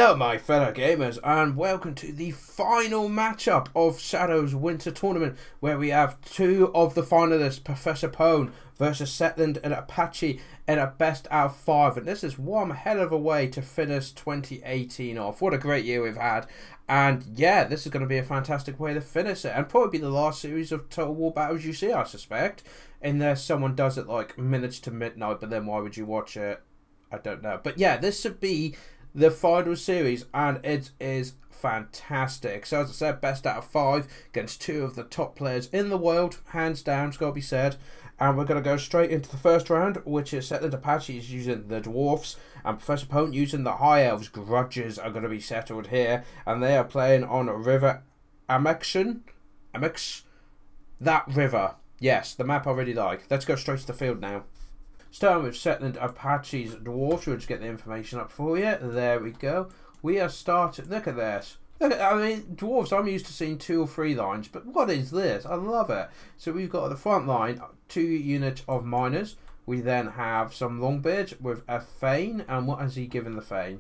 Hello my fellow gamers and welcome to the final matchup of Shadow's Winter Tournament, where we have two of the finalists, Professor Pone versus Setland and Apache, in a best out of 5, and this is one hell of a way to finish 2018 off. What a great year we've had, and yeah, this is going to be a fantastic way to finish it, and probably be the last series of Total War battles you see, I suspect, unless someone does it like minutes to midnight, but then why would you watch it? I don't know. But yeah, this should be the final series, and it is fantastic. So as I said, best out of 5 against two of the top players in the world, hands down, it's got to be said. And we're going to go straight into the first round, which is Setland Apache is using the Dwarfs, and Professor Pone using the High Elves. Grudges are going to be settled here, and they are playing on River Amex, that river. Yes, the map I really like. Let's go straight to the field now. Starting with Setland Apache's Dwarfs, we'll just get the information up for you. There we go. We are starting. Look at this. Look at, I mean, Dwarfs, I'm used to seeing 2 or 3 lines, but what is this? I love it. So we've got the front line, 2 units of miners. We then have some Longbeards with a Thane. And what has he given the Thane?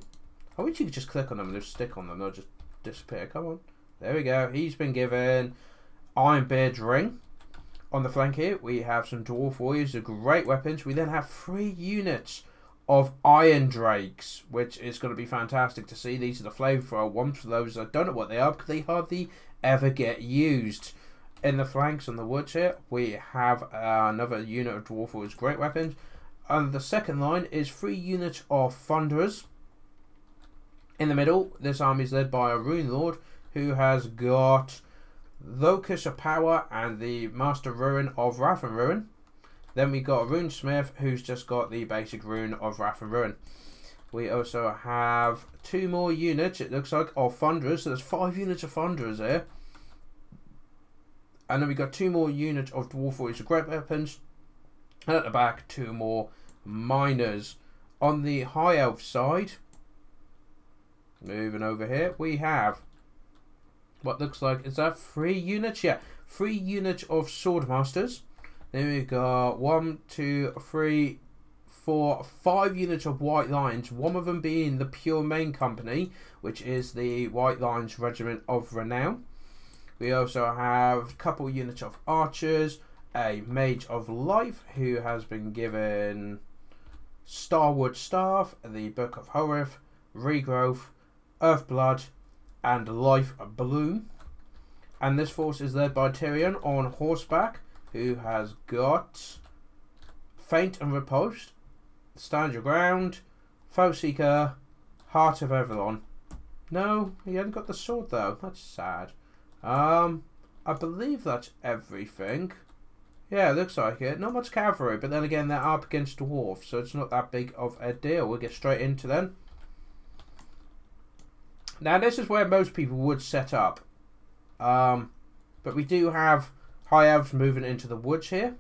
I wish you could just click on them and just stick on them. They'll just disappear. Come on. There we go. He's been given Ironbeard's Ring. On the flank here, we have some Dwarf Warriors with great weapons. We then have 3 units of Iron Drakes, which is going to be fantastic to see. These are the flamethrower ones for those that don't know what they are, because they hardly ever get used. In the flanks on the woods here, we have another unit of Dwarf Warriors, great weapons. And the second line is 3 units of Thunderers. In the middle, this army is led by a Rune Lord, who has got Locus of Power and the Master Ruin of Wrath and Ruin. Then we got a Rune Smith who's just got the basic Rune of Wrath and Ruin. We also have 2 more units, it looks like, of Thunderers. So there's 5 units of Thunderers here. And then we got 2 more units of Dwarf Warriors with great weapons. And at the back, 2 more Miners. On the High Elf side, moving over here, we have what looks like, is that 3 units? Yeah, 3 units of Swordmasters. Then we've got 1, 2, 3, 4, 5 units of White Lions. One of them being the Pure Main Company, which is the White Lions Regiment of Renown. We also have a couple units of Archers, a Mage of Life, who has been given Starwood Staff, the Book of Horeth, Regrowth, Earthblood, and Life Bloom. And this force is led by Tyrion on horseback, who has got Feint and Riposte, Stand Your Ground, Foe Seeker, Heart of Avalon. No, he hasn't got the sword though. That's sad. I believe that's everything. Yeah, it looks like it. Not much cavalry, but then again they're up against dwarves, so it's not that big of a deal. We'll get straight into them. Now this is where most people would set up, but we do have High Elves moving into the woods here.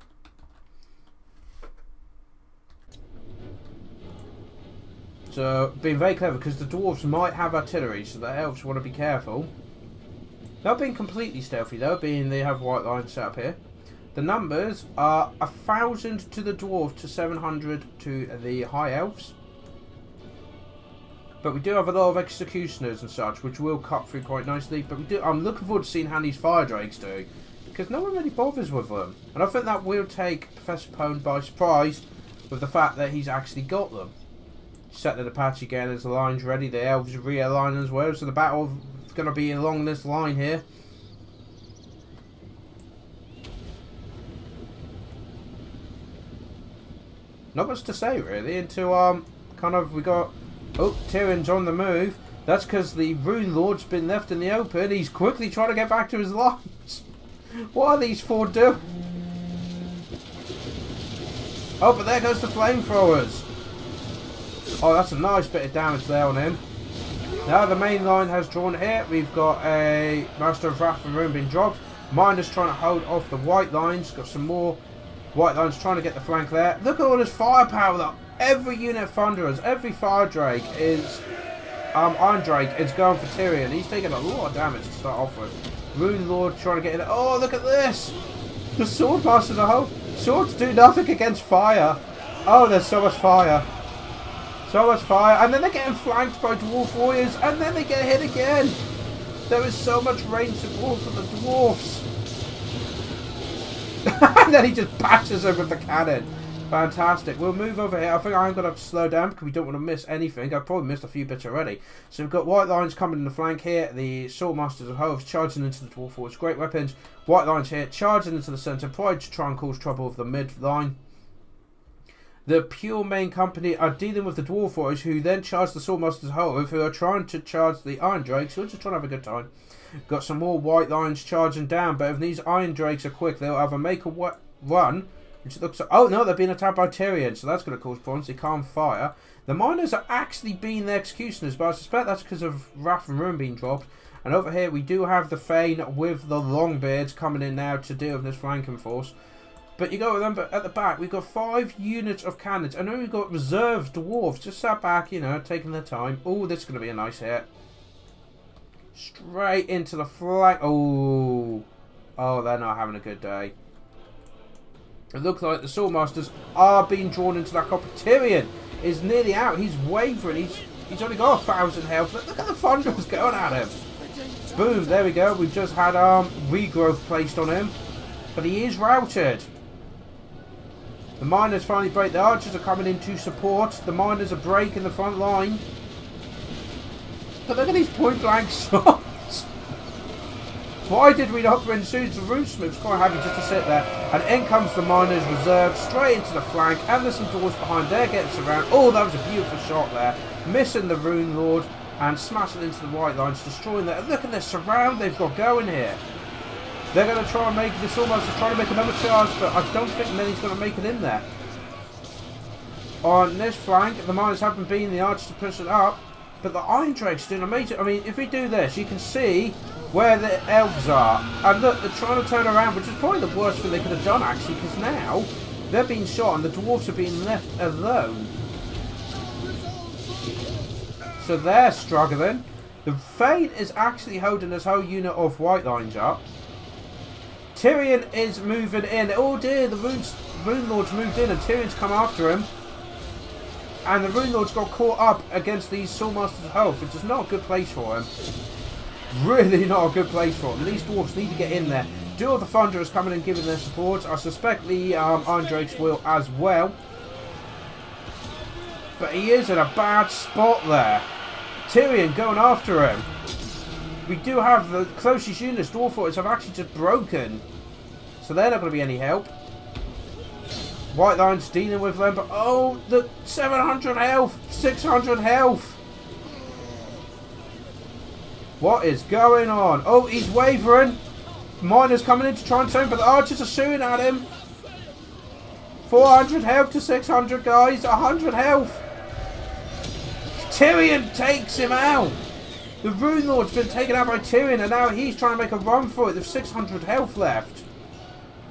So being very clever, because the dwarves might have artillery, so the elves want to be careful. Not being completely stealthy though, being they have white lines set up here. The numbers are 1,000 to the dwarf to 700 to the High Elves. But we do have a lot of executioners and such, which will cut through quite nicely. But we do. I'm looking forward to seeing how these fire drakes do, because no one really bothers with them, and I think that will take Professor Pone by surprise with the fact that he's actually got them. Set the Apache again as the line's ready. The elves realign as well, so the battle is going to be along this line here. Not much to say really until kind of we got. Oh, Tyrion's on the move. That's because the Rune Lord's been left in the open. He's quickly trying to get back to his lines. What are these 4 doing? Oh, but there goes the flamethrowers. Oh, that's a nice bit of damage there on him. Now the main line has drawn here. We've got a Master of Wrath and Ruin being dropped. Miners trying to hold off the white lines. Got some more white lines trying to get the flank there. Look at all this firepower though. Every unit of Thunderers, every Fire Drake is, Iron Drake is going for Tyrion. He's taking a lot of damage to start off with. Rune Lord trying to get in. Oh, look at this! The Swordmasters are home. Swords do nothing against fire. Oh, there's so much fire. So much fire. And then they're getting flanked by dwarf warriors. And then they get hit again. There is so much range support for the dwarfs. And then he just bashes them with the cannon. Fantastic. We'll move over here. I think I'm going to have to slow down because we don't want to miss anything. I've probably missed a few bits already. So we've got white lines coming in the flank here. The sword masters of Elves charging into the dwarf warriors. Great weapons. White lines here charging into the centre. Probably to try and cause trouble with the mid line. The pure main company are dealing with the dwarf warriors who then charge the sword masters of Elves who are trying to charge the iron drakes who are just trying to have a good time. Got some more white lines charging down. But if these iron drakes are quick, they'll either make a run. Which looks like, oh no, they're being attacked by Tyrion, so that's going to cause problems. They can't fire. The miners are actually being the executioners, but I suspect that's because of Wrath and Ruin being dropped. And over here we do have the Thane with the Longbeards coming in now to deal with this flanking force. But you got to remember, at the back we've got 5 units of cannons, and then we've got reserve dwarves just sat back, you know, taking their time. Oh, this is going to be a nice hit. Straight into the flank. Oh, they're not having a good day. It looks like the Swordmasters are being drawn into that copper. Tyrion is nearly out. He's wavering. He's only got 1,000 health. Look at the Thunderers going at him. Boom, there we go. We've just had regrowth placed on him. But he is routed. The miners finally break. The archers are coming in to support. The miners are breaking the front line. But look at these point blank shots. Why did we not win soon? The Runesmith's quite happy just to sit there. And in comes the miners reserve straight into the flank. And there's some dwarves behind there getting surrounded. Oh, that was a beautiful shot there. Missing the Rune Lord and smashing into the white lines, destroying that. Look at this surround they've got going here. They're going to try and make this almost trying to make another charge, but I don't think many's going to make it in there. On this flank, the miners haven't been the archers to push it up. But the Iron Drake's doing amazing. I mean, if we do this, you can see where the elves are. And look, they're trying to turn around, which is probably the worst thing they could have done, actually, because now they're being shot and the dwarves are being left alone. So they're struggling. The Thane is actually holding this whole unit of white lines up. Tyrion is moving in. Oh dear, the Rune Lord's moved in and Tyrion's come after him. And the Rune Lord's got caught up against these Swordmasters of Health, which is not a good place for him. Really not a good place for him. These dwarves need to get in there. Duel of the Thunderers coming and giving their support. I suspect the Iron Drakes will as well. But he is in a bad spot there. Tyrion going after him. We do have the closest units. Dwarf forts have actually just broken. So they're not going to be any help. White Line's dealing with them, but oh, the 700 health, 600 health. What is going on? Oh, he's wavering. Miners coming in to try and turn, but the archers are shooting at him. 400 health to 600, guys. 100 health. Tyrion takes him out. The Rune Lord's been taken out by Tyrion, and now he's trying to make a run for it. There's 600 health left.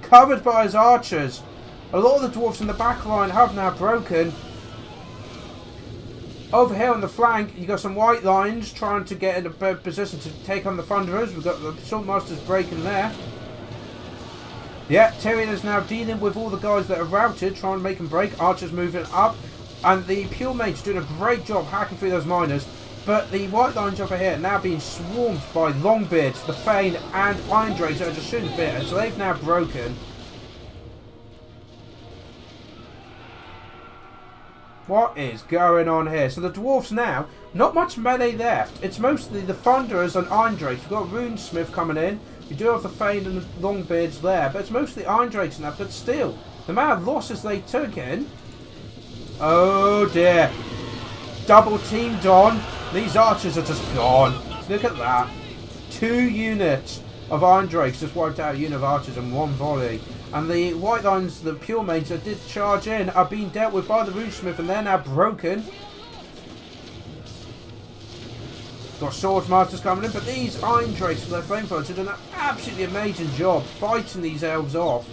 Covered by his archers. A lot of the dwarfs in the back line have now broken. Over here on the flank, you got some white lines trying to get in a better position to take on the Thunderers. We've got the Swordmasters breaking there. Yeah, Tyrion is now dealing with all the guys that are routed, trying to make them break. Archers moving up. And the Pure Mage's doing a great job hacking through those miners. But the white lines over here are now being swarmed by Longbeards, the Thane, and Iron Drakes that are just shooting bit. So they've now broken. What is going on here? So the dwarfs now, not much melee left. It's mostly the Thunderers and Iron Drakes. We've got Runesmith coming in. We do have the Thane and the Longbeards there. But it's mostly Iron Drakes now. But still, the amount of losses they took in. Oh dear. Double teamed on. These archers are just gone. Look at that. 2 units of Iron Drakes just wiped out a unit of archers in one volley. And the white lines, the Pure Mages that did charge in, are being dealt with by the Runesmith, and they're now broken. Got Swordmasters coming in, but these Iron Drakes with their flamethrowers are doing an absolutely amazing job fighting these elves off.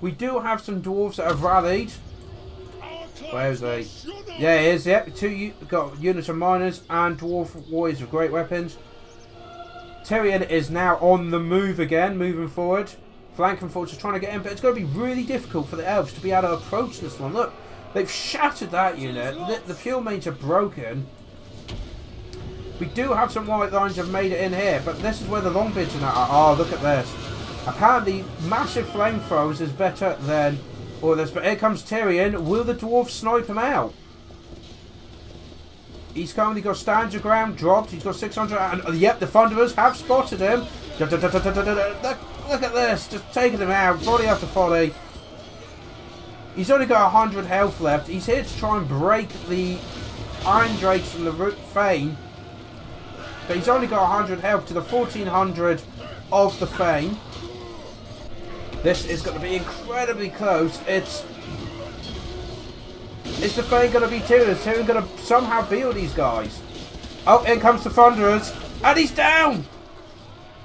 We do have some dwarves that have rallied. Where is he? Yeah, he is. Yep, got units of miners and dwarf warriors with great weapons. Tyrion is now on the move again, moving forward. Flanking forts are trying to get in, but it's going to be really difficult for the elves to be able to approach this one. Look, They've shattered that unit. The fuel mains are broken. We do have some white lines have made it in here, but this is where the long bids are. Oh, look at this. Apparently, massive flamethrowers is better than all this. But here comes Tyrion. Will the dwarf snipe him out? He's currently got stands your ground dropped. He's got 600. And yep, the Thunderers have spotted him. Look at this. Just taking him out. Body after body. He's only got 100 health left. He's here to try and break the Iron Drakes from the Fane. But he's only got 100 health to the 1400 of the Fane. This is going to be incredibly close. Is the Fane going to be Tyrion? Is Tyrion going to somehow beat these guys? Oh, in comes the Thunderers. And he's down!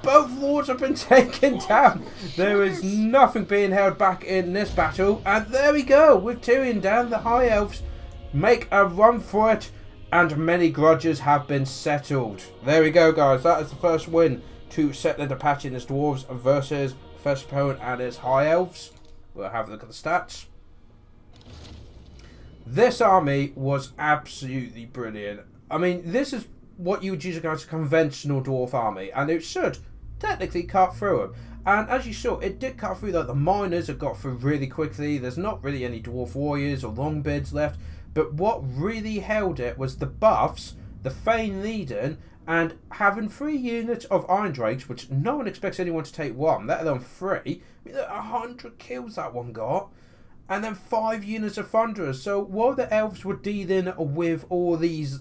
Both lords have been taken down. There is nothing being held back in this battle. And there we go. With Tyrion down, the High Elves make a run for it. And many grudges have been settled. There we go, guys. That is the first win to Settled Apache and his Dwarves versus first opponent and his High Elves. We'll have a look at the stats. This army was absolutely brilliant. I mean, this is what you would use against a conventional dwarf army, and it should technically cut through them. And as you saw, it did cut through. Like the miners have got through really quickly. There's not really any dwarf warriors or long bids left, but what really held it was the buffs, the Fane leading, and having 3 units of Iron Drakes, which no one expects anyone to take 1, let alone 3. I mean, 100 kills that one got. And then 5 units of Thunderers. So while the Elves were dealing with all these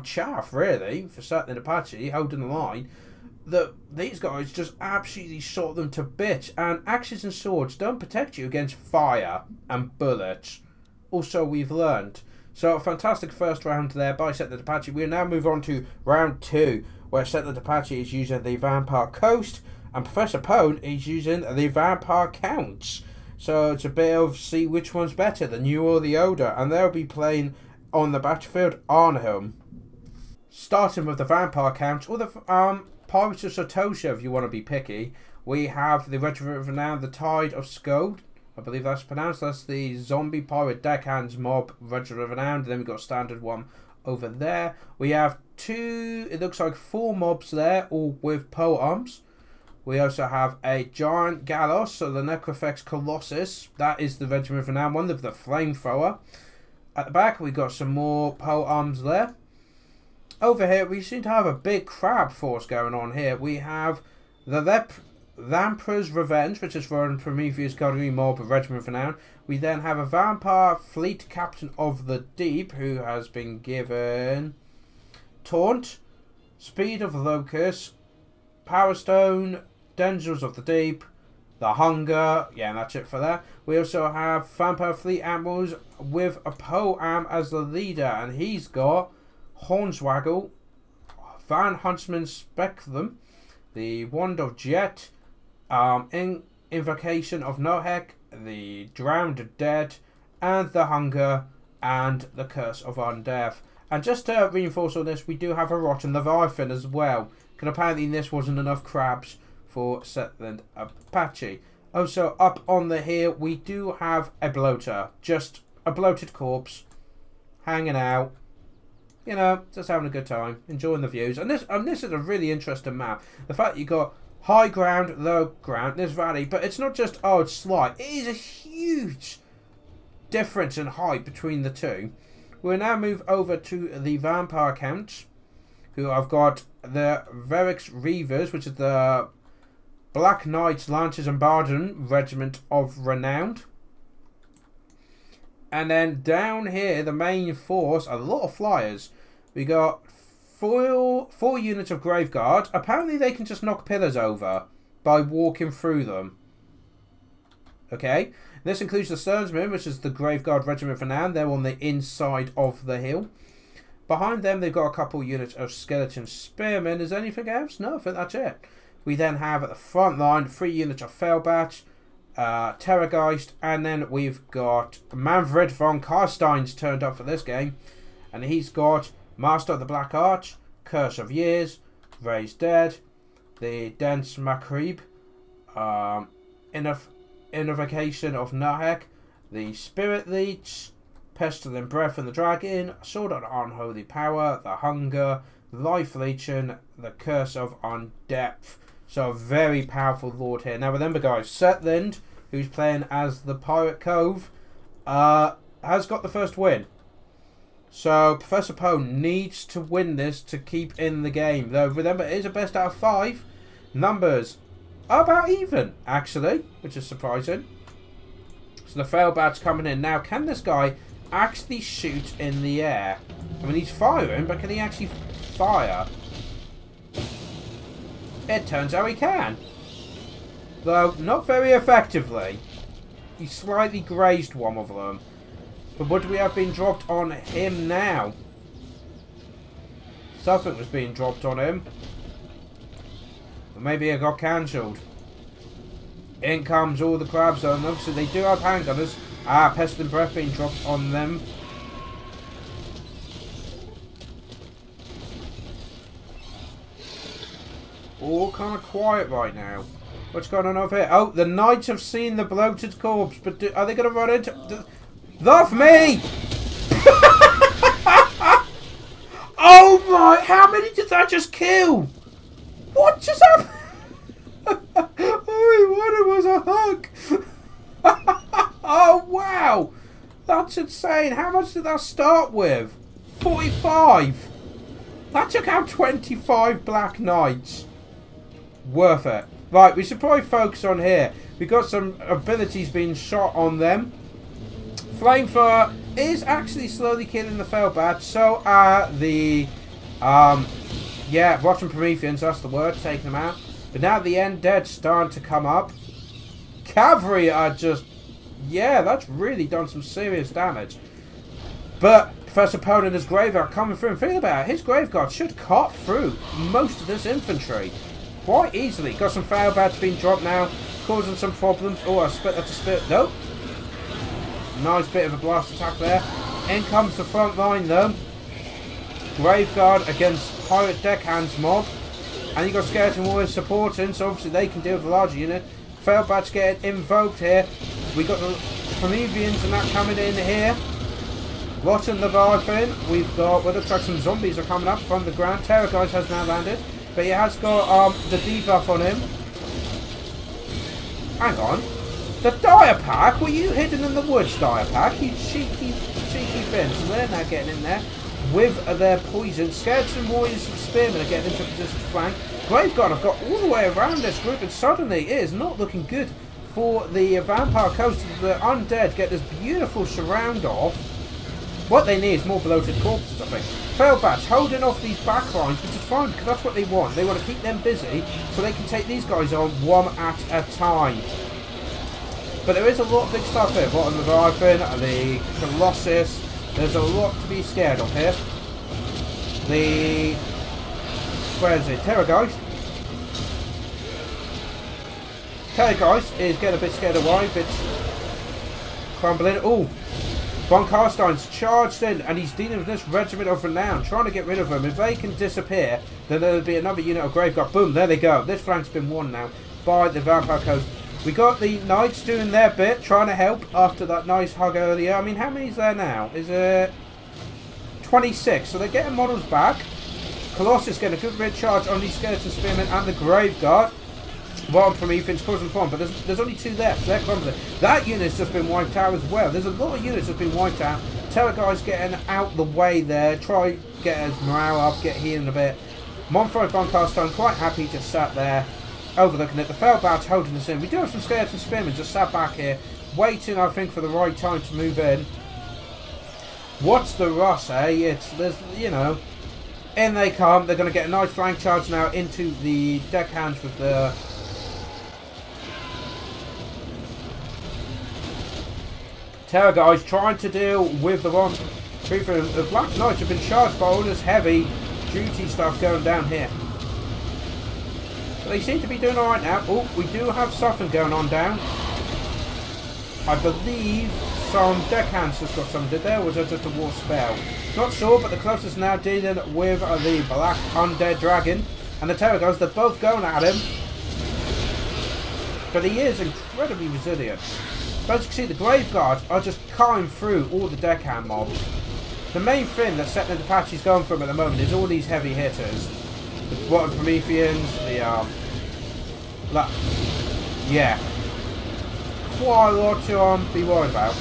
chaff, really, for Settled Apache, holding the line, these guys just absolutely shot them to bits. And axes and swords don't protect you against fire and bullets. Also, we've learned. So a fantastic first round there by Settled Apache. We'll now move on to round 2, where Settled Apache is using the Vampire Coast, and Professor Pone is using the Vampire Counts. So it's a bit of see which one's better, the new or the older. And they'll be playing on the battlefield Arnhem. Starting with the Vampire Count, or the Pirates of Satoshi if you want to be picky. We have the Regiment of Renown, the Tide of Skuld. I believe that's pronounced. That's the Zombie Pirate Deckhands Mob Regiment of Renown. Then we've got a standard one over there. We have 2, it looks like 4 mobs there, all with pole arms. We also have a Giant Gallos, so the Necrofex Colossus. That is the Regiment of Renown one, with the Flamethrower. At the back, we got some more pole arms there. Over here, we seem to have a big crab force going on here. We have the Emperor's Revenge, which is from Prometheus Cavalry Mob Regiment of Renown. We then have a Vampire Fleet Captain of the Deep, who has been given Taunt, Speed of the Locust, Power Stone, Dangers of the Deep, the Hunger, yeah, and that's it for that. We also have Vampire Fleet Admirals with a Poam as the leader, and he's got Hornswaggle, Van Huntsman Spectrum, the Wand of Jet, Invocation of Nohek, the Drowned Dead, and the Hunger, and the Curse of Undeath. And just to reinforce all this, we do have a Rotten Leviathan as well, because apparently this wasn't enough crabs for Settled Apache. Also, up on the hill, we do have a bloater. Just a bloated corpse, hanging out. You know, just having a good time, enjoying the views. And this is a really interesting map. The fact that you got high ground, low ground, this valley, but it's not just, oh, it's slight. It is a huge difference in height between the two. We'll now move over to the Vampire Counts, who I've got the Verix Reavers, which is the Black Knights, Lancers and Barden Regiment of Renown. And then down here, the main force, a lot of flyers. We got four units of Graveguard. Apparently they can just knock pillars over by walking through them. Okay. This includes the Sternsmen, which is the Graveguard Regiment of Renown. They're on the inside of the hill. Behind them, they've got a couple units of Skeleton Spearmen. Is there anything else? No, I think that's it. We then have at the front line 3 units of Felbat, Terrorgeist, and then we've got Manfred von Karstein's turned up for this game. And he's got Master of the Black Arch, Curse of Years, Raised Dead, the Dense Macrib, Invocation of Nahek, the Spirit Leech, Pestilent Breath and the Dragon, Sword of Unholy Power, the Hunger, Life Legion, the Curse of Undepth. So a very powerful lord here. Now remember guys, Setland, who's playing as the Pirate Cove, has got the first win. So Professor Poe needs to win this to keep in the game. Though remember, it is a best out of 5. Numbers are about even, actually, which is surprising. So the fail bat's coming in. Now, can this guy actually shoot in the air? I mean, he's firing, but can he actually fire? It turns out he can. Though, not very effectively. He slightly grazed one of them. But would we have been dropped on him now? Something was being dropped on him. But maybe it got cancelled. In comes all the crabs on them. So they do have handgunners. Pestilent Breath being dropped on them. All kind of quiet right now. What's going on over here? Oh, the knights have seen the bloated corpse. But are they going to run into... Love me! Oh my, how many did that just kill? What just happened? All he wanted was a hug. Oh wow, that's insane. How much did that start with? 45. That took out 25 Black Knights. Worth it. Right, we should probably focus on here. We've got some abilities being shot on them. Flamethrower is actually slowly killing the Failbat. So are the, Rotten Prometheans, that's the word, taking them out. But now the Undead's starting to come up. Cavalry are just, yeah, that's really done some serious damage. But Professor Poe and his Graveguard coming through, and think about it, his Graveguard should cut through most of this infantry quite easily. Got some Failbats being dropped now, causing some problems. Oh, I split that to spit. Nope. Nice bit of a blast attack there. In comes the front line though. Graveguard against Pirate Deckhands mob. And you got Skeleton Warriors supporting, so obviously they can deal with the larger unit. Failbats getting invoked here. We got the Prometheans and that coming in here. Rotten Leviathan. We've got, well, looks like some zombies are coming up from the ground. Terror Guys has now landed. But he has got the debuff on him. Hang on. The Dire Pack? Were you hidden in the woods, Dire Pack? You cheeky fins. And they're now getting in there with their poison. Skeleton Warriors and Spearmen are getting into position to flank. Graveguard have got all the way around this group, and suddenly it is not looking good for the Vampire Coast. The Undead get this beautiful surround off. What they need is more bloated corpses, I think. Failbats holding off these back lines, which is fine because that's what they want. They want to keep them busy so they can take these guys on one at a time. But there is a lot of big stuff here. Rotten Leviathan, the Colossus. There's a lot to be scared of here. The... where is it? Terrorgeist. Terrorgeist is getting a bit scared away. It's crumbling. Oh! Von Carstein's charged in and he's dealing with this regiment of renown, trying to get rid of them. If they can disappear, then there'll be another unit of Graveguard. Boom, there they go. This flank's been won now by the Vampire Coast. We got the Knights doing their bit, trying to help after that nice hug earlier. I mean, how many's there now? Is it 26? So they're getting models back. Colossus getting a good red charge on these Skeleton Spearmen and the Graveguard. One from Ethan's causing fun, but there's only 2 left. They're crumbling. That unit's just been wiped out as well. There's a lot of units that's been wiped out. Terror Guys getting out the way there. Try get his morale up, get healing a bit. Monfroy Von Carstone quite happy, just sat there, overlooking it. The Failbats holding us in. We do have some Skeleton Spearmen just sat back here, waiting, I think, for the right time to move in. What's the rush, eh? There's, you know, in they come. They're going to get a nice flank charge now into the deckhands with the... Terror Guys trying to deal with the one. The Black Knights have been charged by all this heavy duty stuff going down here. But they seem to be doing alright now. Oh, we do have something going on down. I believe some deckhands has got some, did there? Or was that just a war spell? Not sure, but the closest now dealing with the Black Undead Dragon. And the Terror Guys, they're both going at him. But he is incredibly resilient. But as you can see, the Grave Guards are just cutting through all the deckhand mobs. The main thing that Settled Apache's going from at the moment is all these heavy hitters. The Rotten Prometheans, yeah. Quite a lot to be worried about.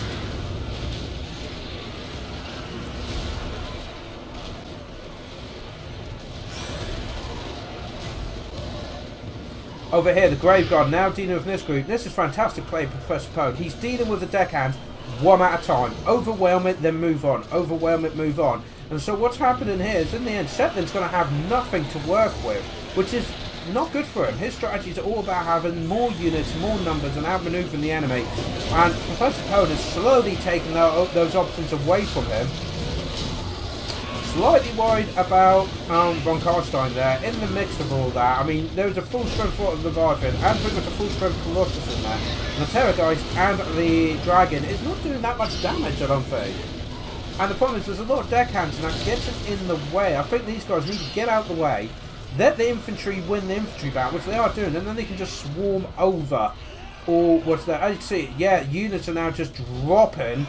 Over here, the Grave Guard now dealing with this group. This is fantastic play, Professor Poe. He's dealing with the deckhand one at a time. Overwhelm it, then move on. Overwhelm it, move on. And so what's happening here is, in the end, Settling's going to have nothing to work with, which is not good for him. His strategies are all about having more units, more numbers, and outmaneuvering the enemy. And Professor Poe is slowly taking those options away from him. Slightly worried about Von Karstein there. In the mix of all that, I mean, there was a full strength of the Leviathan and pretty much a full strength Colossus in there. And the Terrorgeist and the Dragon is not doing that much damage, I don't think. And the problem is, there's a lot of deckhands now getting in the way. I think these guys need to get out of the way, let the infantry win the infantry battle, which they are doing, and then they can just swarm over. Or what's that? As you can see, yeah, units are now just dropping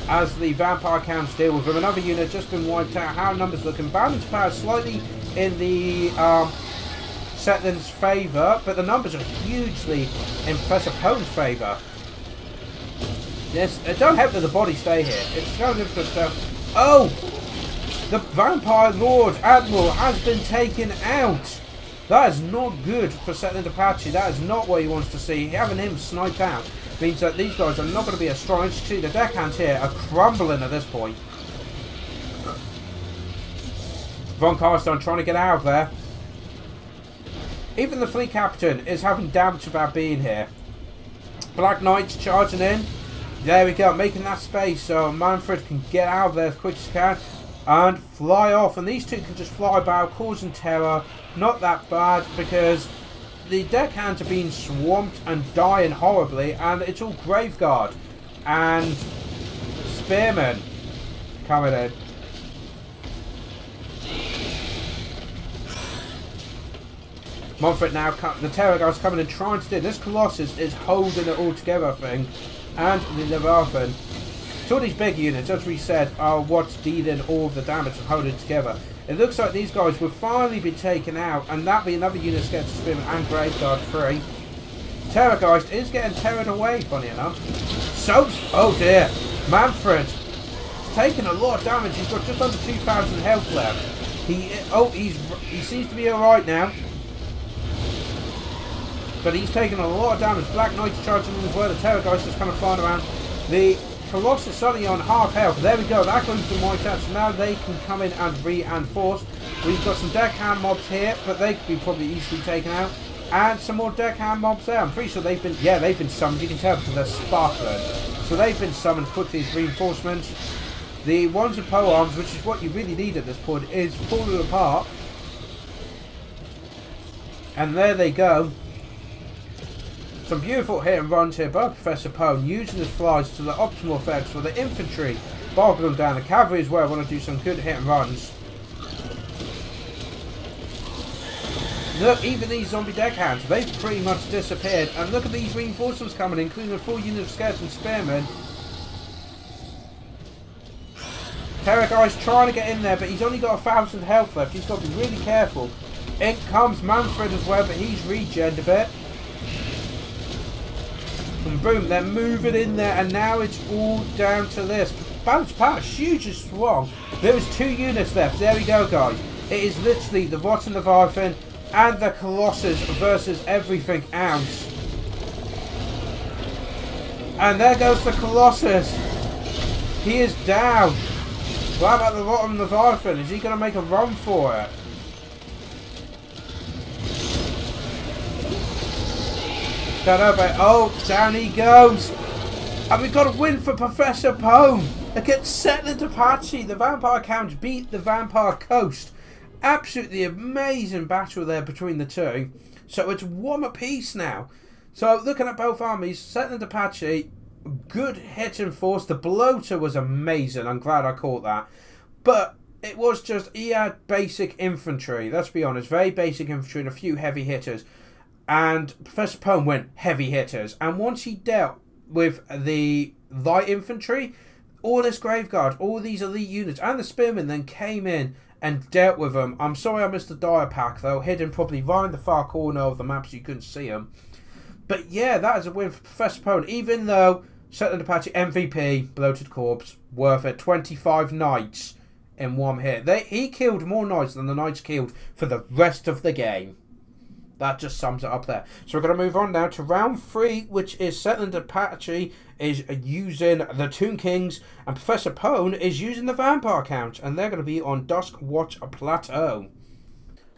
as the vampire camps deal with them. Another unit just been wiped out. How are numbers looking? Balance power slightly in the Settling's favour, but the numbers are hugely in Professor Poe's favour. Yes, it don't help that the bodies stay here. It's going to oh! The Vampire Lord Admiral has been taken out. That is not good for Settled Apache. That is not what he wants to see. Having him sniped out means that these guys are not going to be as strong. As you see, the deckhands here are crumbling at this point. Von Karstein trying to get out of there. Even the fleet captain is having doubts about being here. Black Knight's charging in. There we go, making that space so Manfred can get out of there as quick as he can and fly off. And these two can just fly about, causing terror. Not that bad, because the deckhands are being swamped and dying horribly, and it's all Graveguard and Spearmen coming in. Manfred now, the Terror guys coming in trying to do this. Colossus is holding it all together, I think, and the Leviathan. So all these big units, as we said, are what's dealing all the damage and holding it together. It looks like these guys will finally be taken out, and that'll be another unit scared to Spearman and Graveguard free. Terrorgeist is getting terrored away, funny enough. So, oh dear, Manfred taking a lot of damage. He's got just under 2,000 health left. He seems to be alright now, but he's taking a lot of damage. Black Knight's charging in as well. The Terrorgeist is kind of flying around. The Colossus suddenly on half health. There we go. That group's been wiped out. So now they can come in and reinforce. We've got some deckhand mobs here, but they could be probably easily taken out. And some more deckhand mobs there. I'm pretty sure they've been summoned. You can tell because they're sparkling. So they've been summoned quickly as reinforcements. The ones with pole arms, which is what you really need at this point, is falling apart. And there they go. Some beautiful hit and runs here by Professor Poe, using his flies to the optimal effects for the infantry, bogging them down. The cavalry as well want to do some good hit and runs. Look, even these zombie deckhands, they've pretty much disappeared. And look at these reinforcements coming in, including a full unit of skeleton spearmen. Terrorgeist trying to get in there, but he's only got 1,000 health left. He's got to be really careful. In comes Manfred as well, but he's regened a bit. And boom, they're moving in there, and now it's all down to this. Balance power, hugely strong. There was 2 units left. There we go, guys. It is literally the Rotten Leviathan and the Colossus versus everything else. And there goes the Colossus. He is down. What about the Rotten Leviathan? Is he going to make a run for it? Oh, down he goes. And we've got a win for Professor Poe against Settled Apache. The Vampire Counts beat the Vampire Coast. Absolutely amazing battle there between the two. So it's 1 apiece now. So looking at both armies, Settled Apache, good hit and force. The bloater was amazing. I'm glad I caught that. But it was just, he had basic infantry. Let's be honest, very basic infantry and a few heavy hitters. And Professor Pone went heavy hitters. And once he dealt with the light infantry, all this Graveguard, all these elite units, and the Spearmen then came in and dealt with them. I'm sorry I missed the Dire Pack, though. Hidden probably right in the far corner of the map so you couldn't see them. But yeah, that is a win for Professor Pone. Even though Shetland Apache MVP, Bloated Corpse, worth it. 25 knights in one hit. He killed more knights than the knights killed for the rest of the game. That just sums it up there. So we're going to move on now to round 3, which is Shetland Apache is using the Tomb Kings, and Professor Pone is using the Vampire Count, and they're going to be on Dusk Watch Plateau.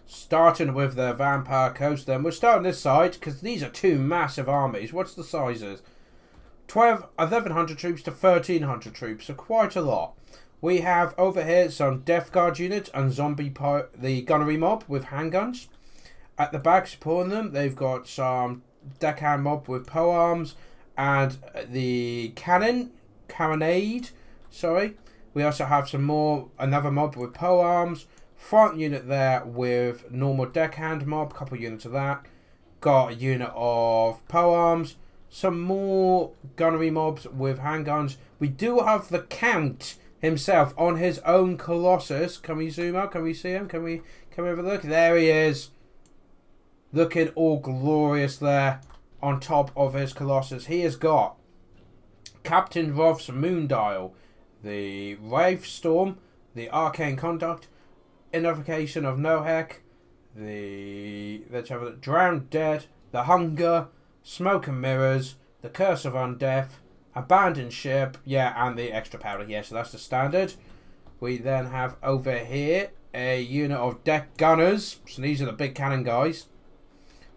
Starting with the Vampire Coast, then we're starting this side because these are two massive armies. What's the sizes? 1,100 troops to 1,300 troops, so quite a lot. We have over here some Death Guard units and the Gunnery Mob with handguns. At the back supporting them, they've got some Deckhand Mob with polearms and the Carronade. Sorry. We also have another mob with polearms. Front unit there with normal Deckhand Mob, couple units of that. Got a unit of polearms. Some more Gunnery Mobs with handguns. We do have the Count himself on his own Colossus. Can we zoom out? Can we see him? Can we have a look? There he is. Looking all glorious there on top of his Colossus. He has got Captain Roth's Moondial, the Wraith Storm, the Arcane Conduct, Invocation of Nohek, let's have a look, Drowned Dead, the Hunger, Smoke and Mirrors, the Curse of Undeath, Abandoned Ship, yeah, and the Extra Powder. Yeah, so that's the standard. We then have over here a unit of Deck Gunners. So these are the big cannon guys.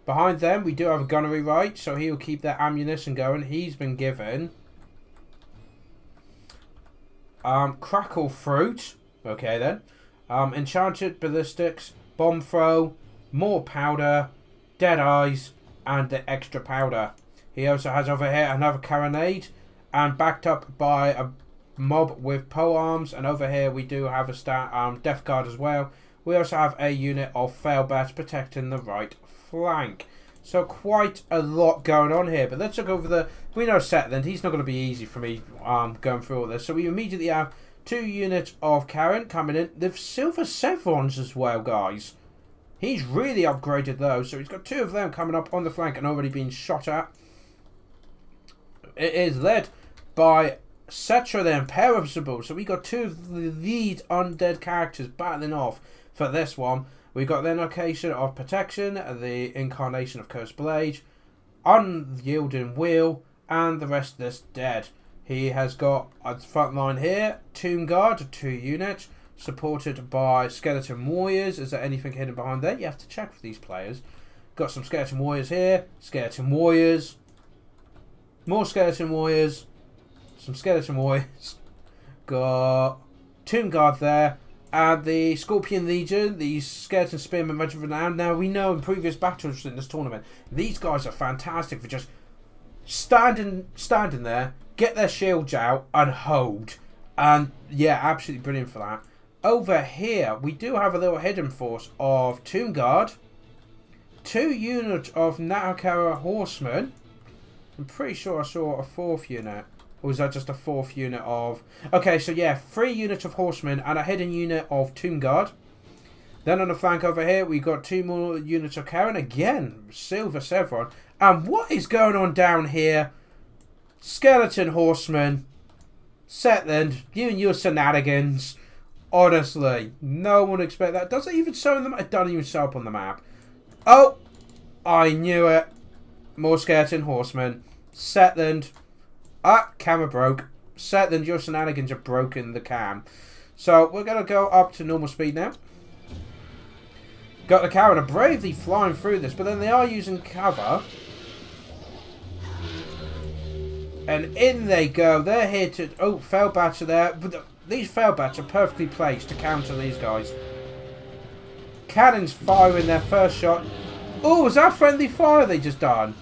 Behind them, we do have a Gunnery Right, so he'll keep their ammunition going. He's been given Crackle Fruit. Okay, then. Enchanted Ballistics, Bomb Throw, more Powder, Dead Eyes, and the Extra Powder. He also has over here another Carronade, and backed up by a mob with polearms. And over here, we do have a Death Guard as well. We also have a unit of Failbats protecting the right flank. So quite a lot going on here. But let's look over we know Shetland. He's not going to be easy for me going through all this. So we immediately have 2 units of Karen coming in. The Silver Chevrons as well, guys. He's really upgraded those. So he's got 2 of them coming up on the flank and already being shot at. It is led by Cetra the Imperishable. So we got 2 of the lead undead characters battling off for this one. We got the Invocation of Protection, the Incarnation of Cursed Blade, Unyielding Wheel, and the rest of this dead. He has got a front line here, Tomb Guard, 2 units, supported by Skeleton Warriors. Is there anything hidden behind there? You have to check with these players. Got some Skeleton Warriors here, Skeleton Warriors, more Skeleton Warriors, some Skeleton Warriors. Got Tomb Guard there. And the Scorpion Legion, the Skeleton Spearmen Regiment of Renown. Now, we know in previous battles in this tournament, these guys are fantastic for just standing there, get their shields out, and hold. And, yeah, absolutely brilliant for that. Over here, we do have a little hidden force of Tomb Guard, 2 units of Naokara Horsemen. I'm pretty sure I saw a 4th unit. Or was that just a 4th unit of... Okay, so yeah, 3 units of Horsemen and a hidden unit of Tomb Guard. Then on the flank over here, we got 2 more units of Karen. Again, Silver Chevron. And what is going on down here? Skeleton Horsemen. Shetland, you and your shenanigans. Honestly, no one expect that. Does it even show them? It doesn't even show up on the map. Oh, I knew it. More Skeleton Horsemen. Shetland. Ah, camera broke. Shetland, your shenanigans have broken the cam. So, we're going to go up to normal speed now. Got the Karen bravely flying through this, but then they are using cover. And in they go. They're here to... Oh, Failbats are there. But these Failbats are perfectly placed to counter these guys. Cannons firing their first shot. Oh, was that friendly fire they just done?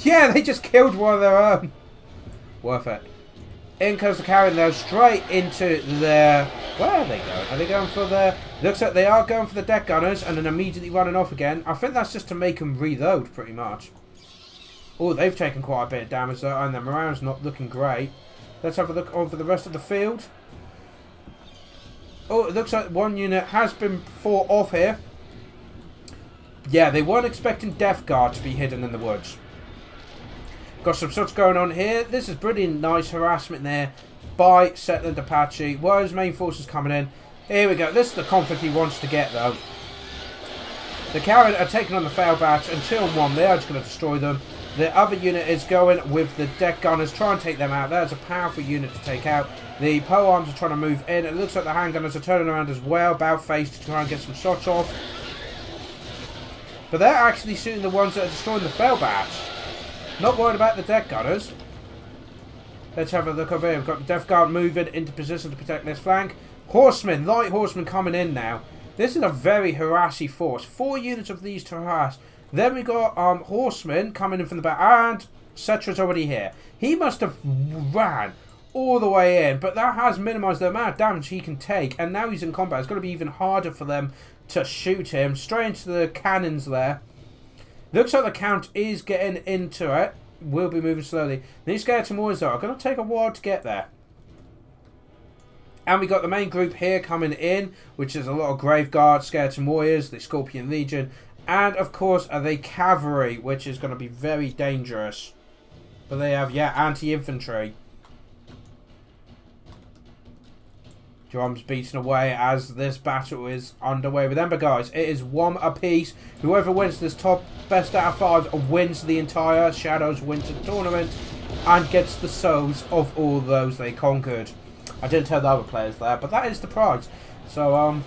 Yeah, they just killed one of their own. Worth it. In comes the carrion though, straight into their... Where are they going? Are they going for the... Looks like they are going for the deck gunners and then immediately running off again. I think that's just to make them reload, pretty much. Oh, they've taken quite a bit of damage though, and their morale's not looking great. Let's have a look over the rest of the field. Oh, it looks like one unit has been fought off here. Yeah, they weren't expecting Death Guard to be hidden in the woods. Got some shots going on here. This is brilliant, nice harassment there by Setland Apache. Where's main forces coming in? Here we go. This is the conflict he wants to get, though. The Carrion are taking on the fail batch, and 2 on 1. They are just going to destroy them. The other unit is going with the deck gunners, try and take them out. That's a powerful unit to take out. The pole arms are trying to move in. It looks like the handgunners are turning around as well, about face to try and get some shots off. But they're actually shooting the ones that are destroying the fail batch. Not worried about the deck gunners. Let's have a look over here. We've got the Death Guard moving into position to protect this flank. Horsemen, light horsemen coming in now. This is a very harassy force. 4 units of these to harass. Then we got horsemen coming in from the back. And Cetra's already here. He must have ran all the way in. But that has minimised the amount of damage he can take. And now he's in combat. It's going to be even harder for them to shoot him. Straight into the cannons there. Looks like the Count is getting into it. Will be moving slowly. These skeleton warriors are going to take a while to get there. And we got the main group here coming in, which is a lot of Grave Guards, Skeleton Warriors, the Scorpion Legion, and of course the Cavalry, which is going to be very dangerous. But they have, yeah, anti-infantry. Drums beating away as this battle is underway. Remember, guys, it is 1 apiece. Whoever wins this top best out of 5 wins the entire Shadows Winter Tournament and gets the souls of all those they conquered. I didn't tell the other players that, but that is the prize. So,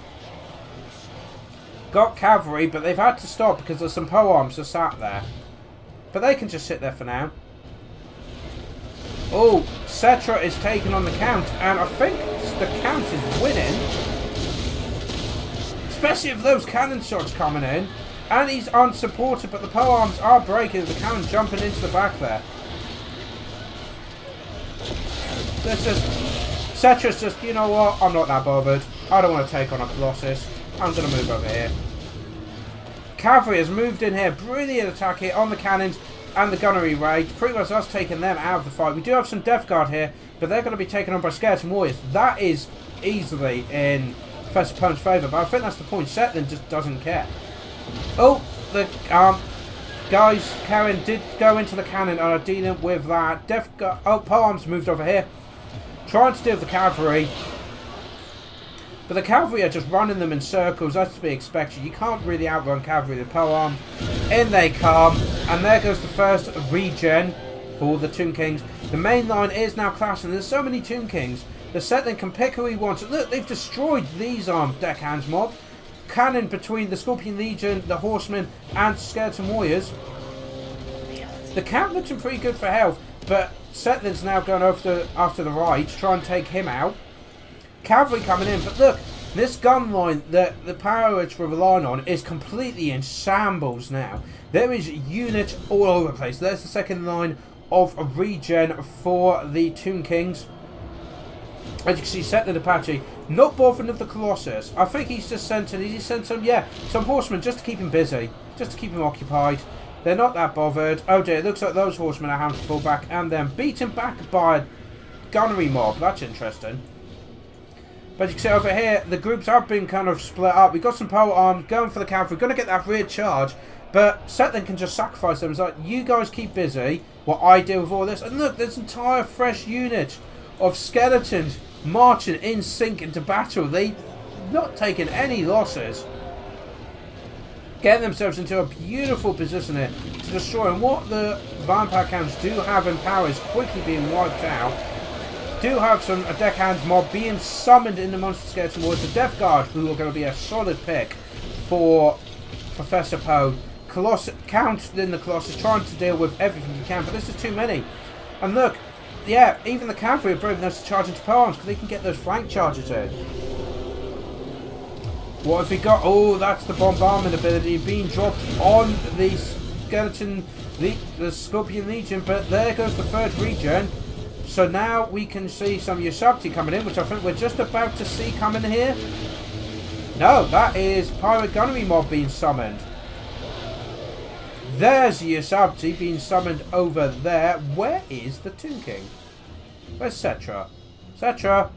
got cavalry, but they've had to stop because there's some polearms that sat there. But they can just sit there for now. Oh, Cetra is taking on the Count, and I think the Count is winning. Especially if those cannon shots coming in. And he's unsupported, but the polearms are breaking. The cannon jumping into the back there. Let's just... Cetra's just, you know what, I'm not that bothered. I don't want to take on a Colossus. I'm going to move over here. Cavalry has moved in here. Brilliant attack here on the cannons and the gunnery rage. Pretty much us taking them out of the fight. We do have some Death Guard here, but they're going to be taken on by Skeleton Warriors. That is easily in Professor Pone's favour, but I think that's the point. Setland just doesn't care. Oh, the guys, Karen did go into the cannon and are dealing with that. Death Guard. Oh, polearms moved over here. Trying to deal with the cavalry. But the cavalry are just running them in circles. That's to be expected. You can't really outrun cavalry with polearms. In they come. And there goes the first regen for the Tomb Kings. The main line is now clashing. There's so many Tomb Kings. The Setling can pick who he wants. Look, they've destroyed these deckhands mob. Cannon between the Scorpion Legion, the Horsemen, and Skeleton Warriors. The Count looks pretty good for health, but Setland's now going after the right to try and take him out. Cavalry coming in, but look, this gun line that the pirates were relying on is completely in shambles now. There is units all over the place. There's the second line of a regen for the Tomb Kings. As you can see, Setland Apache not bothering of the Colossus. I think he's just sent some horsemen just to keep him busy, just to keep him occupied. They're not that bothered. Oh dear, it looks like those horsemen are having to fall back and then beaten back by a gunnery mob. That's interesting. But you can see over here, the groups have been kind of split up. We've got some pole arms going for the cavalry. We're going to get that rear charge. But Setland can just sacrifice them. It's like, you guys keep busy while I deal with all this. And look, there's an entire fresh unit of skeletons marching in sync into battle. They've not taken any losses. Getting themselves into a beautiful position here to destroy. And what the vampire counts do have in power is quickly being wiped out. Do have some deckhands mob being summoned in the Monster Skeleton Wars. The Death Guard, who are going to be a solid pick for Professor Poe. Count in the Colossus trying to deal with everything he can, but this is too many. And look, yeah, even the cavalry are brave enough to charge into polearms because they can get those flank charges in. What have we got? Oh, that's the bombardment ability being dropped on the skeleton, the Scorpion Legion. But there goes the third regen. So now we can see some Yusupti coming in, which I think we're just about to see coming here. No, that is Pirate Gunnery Mob being summoned. There's Yusupti being summoned over there. Where is the Tomb King? Where's Cetra? Cetra!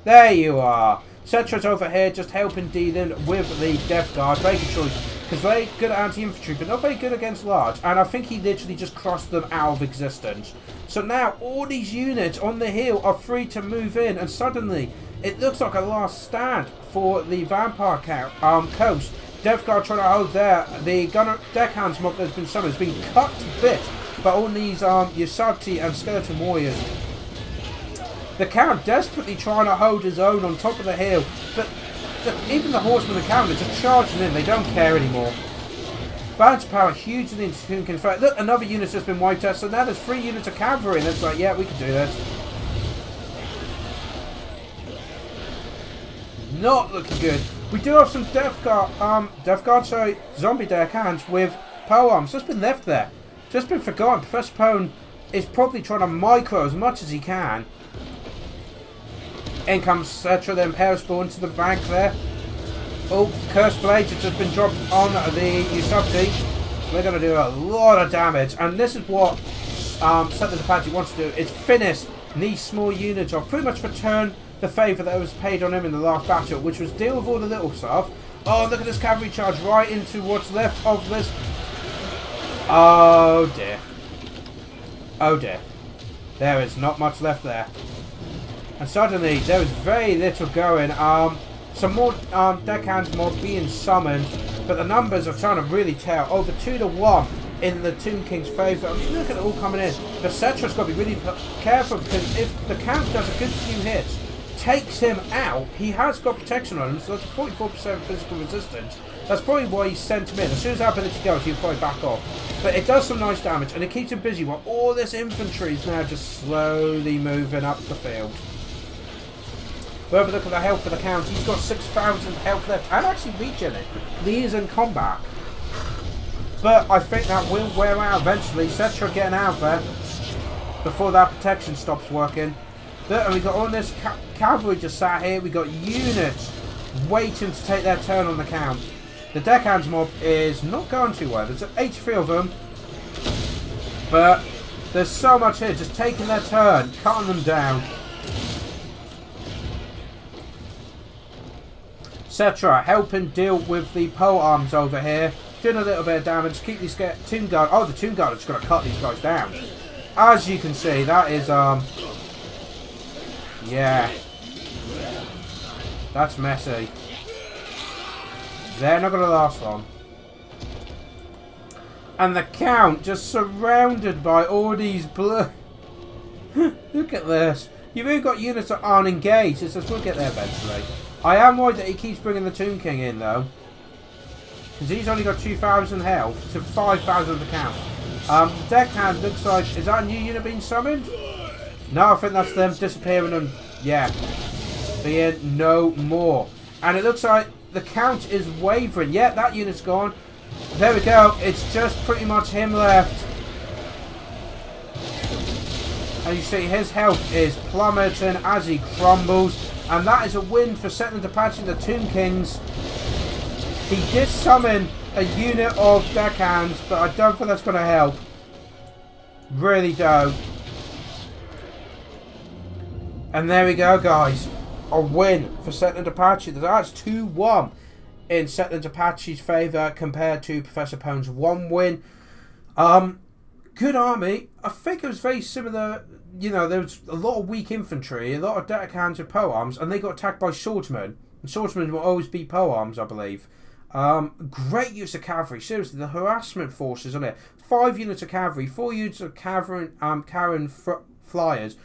There you are. Cetra's over here just helping dealing with the Death Guard, making sure, because they're good at anti-infantry, but not very good against large. And I think he literally just crossed them out of existence. So now all these units on the hill are free to move in, and suddenly it looks like a last stand for the Vampire coast. Death Guard trying to hold there. The Deckhands mob that's been summoned has been cut to bits by all these Yusupti and Skeleton Warriors. The Count desperately trying to hold his own on top of the hill, but even the Horsemen and Cavalry just charging in. They don't care anymore. Balance power hugely into Tomb King's fight. Look, another unit's just been wiped out, so now there's 3 units of cavalry, and it's like, yeah, we can do this. Not looking good. We do have some zombie deckhands with polearms. Just been left there. Just been forgotten. Professor Pone is probably trying to micro as much as he can. In comes Cetra, then Perisball into the bank there. Oh, Cursed Blades have just been dropped on the Yusupti. We're going to do a lot of damage. And this is what Settlers Apache wants to do, is finish these small units off. Pretty much return the favour that was paid on him in the last battle, which was deal with all the little stuff. Oh, look at this cavalry charge right into what's left of this. Oh dear. Oh dear. There is not much left there. And suddenly there is very little going. Some more deckhands mob being summoned, but the numbers are trying to really tell. Over 2-1 in the Tomb King's favour. I mean, look at it all coming in. But Cetra's got to be really careful, because if the Count does a good few hits, takes him out, he has got protection on him, so that's a 44% physical resistance. That's probably why he sent him in. As soon as that ability goes, he'll probably back off. But it does some nice damage, and it keeps him busy while all this infantry is now just slowly moving up the field. We'll have a look at the health of the Count. He's got 6,000 health left, and actually regen it. He is in combat. But I think that will wear out eventually. Cetra getting out there before that protection stops working. And we got all this cavalry just sat here. We got units waiting to take their turn on the Count. The deckhands mob is not going too well. There's 83 of them, but there's so much here, just taking their turn, cutting them down. Cetra helping deal with the polearms over here, doing a little bit of damage. Keep these Tomb Guard. Oh, the Tomb Guard is just going to cut these guys down. As you can see, that is yeah, that's messy. They're not going to last long. And the Count just surrounded by all these blue. Look at this. You've even got units that aren't engaged. It says we'll get there eventually. I am worried that he keeps bringing the Tomb King in though, because he's only got 2,000 health to 5,000 of the Count. Deckhand looks like, is that a new unit being summoned? No, I think that's them disappearing and, yeah, being no more. And it looks like the Count is wavering. Yeah, that unit's gone. There we go. It's just pretty much him left. And you see his health is plummeting as he crumbles. And that is a win for Settlers Apache, the Tomb Kings. He did summon a unit of deckhands, but I don't think that's going to help. Really don't. And there we go, guys. A win for Settlers Apache. That's 2-1 in Settlers Apache's favour compared to Professor Pone's 1 win. Good army. I think it was very similar. You know, there was a lot of weak infantry, a lot of deckhands with polearms, and they got attacked by swordsmen. And swordsmen will always be polearms, I believe. Great use of cavalry. Seriously, the harassment forces on it. 5 units of cavalry, 4 units of Karen flyers.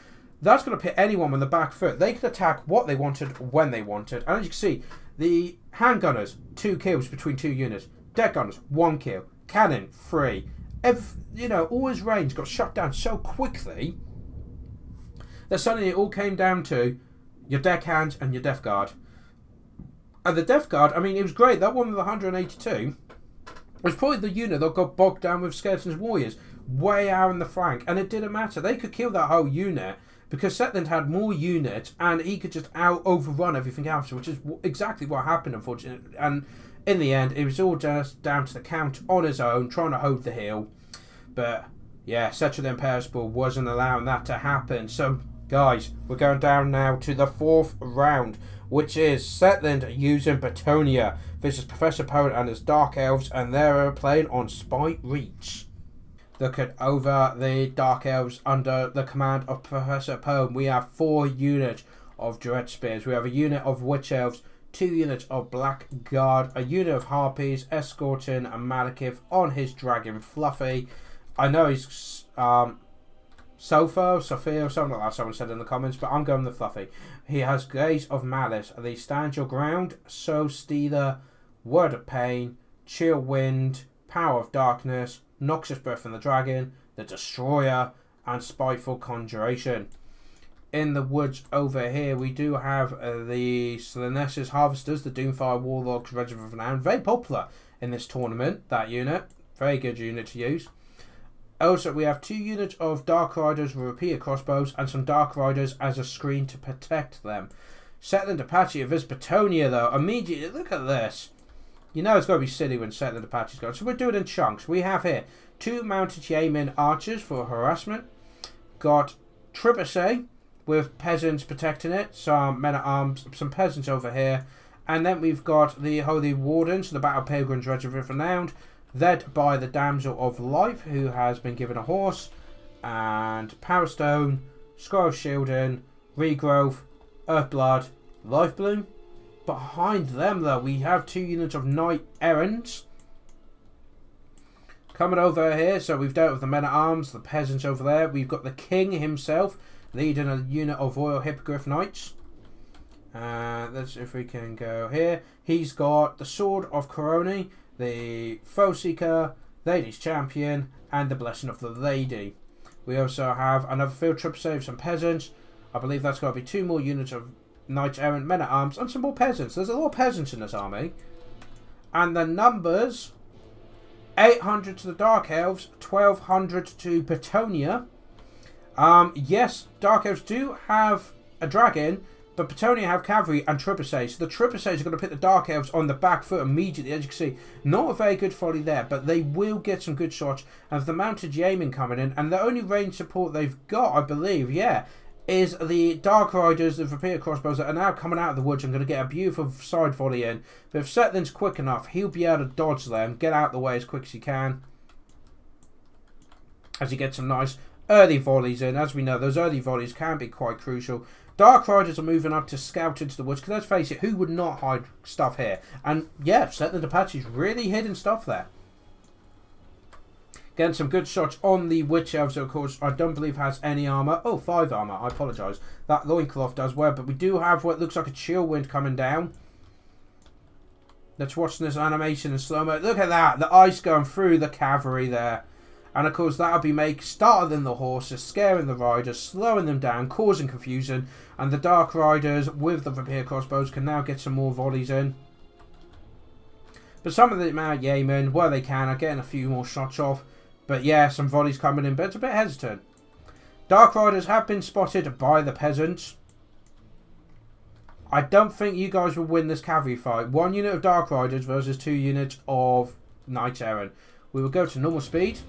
That's going to pit anyone on the back foot. They could attack what they wanted, when they wanted. And as you can see, the handgunners, 2 kills between 2 units. Deck gunners, 1 kill. Cannon, 3. You know, all his range got shut down so quickly that suddenly it all came down to your deckhands and your Death Guard. And the Death Guard, I mean, it was great. That one with the 182 was probably the unit that got bogged down with Skeletons Warriors. way out in the flank, and it didn't matter. They could kill that whole unit because Setland had more units, and he could just overrun everything else, which is exactly what happened, unfortunately. And in the end, it was all just down to the Count on his own, trying to hold the hill. But yeah, Settled the Imperishable wasn't allowing that to happen. So guys, we're going down now to the 4th round, which is Setland using Betonia versus Professor Poe and his Dark Elves, and they're playing on Spite Reach. Looking over the Dark Elves under the command of Professor Poe, we have 4 units of Dread Spears. We have a unit of Witch Elves, 2 units of Black Guard, a unit of Harpies, escorting a Malekith on his Dragon Fluffy. I know he's Sophia, or something like that, someone said in the comments, but I'm going the Fluffy. He has Gaze of Malice, the Stand Your Ground, Soul Stealer, Word of Pain, Chill Wind, Power of Darkness, Noxious Breath from the Dragon, the Destroyer, and Spiteful Conjuration. In the woods over here, we do have the Slanesis Harvesters, the Doomfire Warlocks, Regiment of Renown. Very popular in this tournament, that unit. Very good unit to use. Also, we have 2 units of Dark Riders with repeated crossbows and some Dark Riders as a screen to protect them. Setland Apache of his Betonia, though, immediately, look at this. You know it's got to be silly when Setland Apache's gone. So we're doing it in chunks. We have here 2 mounted Yeoman archers for harassment. Got Trebuchet with peasants protecting it. Some men-at-arms, some peasants over here. And then we've got the Holy Wardens, the Battle Pilgrims Regiment of Renown, led by the Damsel of Life, who has been given a horse, and Power Stone, Scroll Shielding, Regrowth, Earthblood, Lifebloom. Behind them, though, we have 2 units of Knight Errants coming over here. So we've dealt with the men-at-arms, the peasants over there. We've got the King himself leading a unit of Royal Hippogriff Knights. Let's see if we can go here. He's got the Sword of Coroni, the Foe Seeker, Lady's Champion, and the Blessing of the Lady. We also have another field trip save, some peasants. I believe that's got to be 2 more units of Knights Errant, Men-at-Arms, and some more peasants. There's a lot of peasants in this army. And the numbers, 800 to the Dark Elves, 1200 to Betonia. Yes, Dark Elves do have a dragon, but Betonia have cavalry and trebuchets. So the trebuchets are going to put the Dark Elves on the back foot immediately. As you can see, not a very good volley there, but they will get some good shots. And the mounted Yeoman coming in, and the only range support they've got, I believe, yeah, is the Dark Riders, the repeated crossbows that are now coming out of the woods and going to get a beautiful side volley in. But if Setland's quick enough, he'll be able to dodge them, get out of the way as quick as he can, as he gets some nice early volleys in. As we know, those early volleys can be quite crucial. Dark Riders are moving up to scout into the woods, because let's face it, who would not hide stuff here? And yeah, Setland Apache's really hidden stuff there. Getting some good shots on the Witch Elves, of course, I don't believe has any armour. Oh, 5 armour, I apologise. That loincloth does well, but we do have what looks like a chill wind coming down. Let's watch this animation in slow-mo. Look at that, the ice going through the cavalry there. And of course that'll be startling the horses, scaring the riders, slowing them down, causing confusion. And the Dark Riders with the repair crossbows can now get some more volleys in. But some of the Yeomen, where they can, are getting a few more shots off. But yeah, some volleys coming in, but it's a bit hesitant. Dark Riders have been spotted by the peasants. I don't think you guys will win this cavalry fight. 1 unit of Dark Riders versus 2 units of Knights Errant. We will go to normal speed.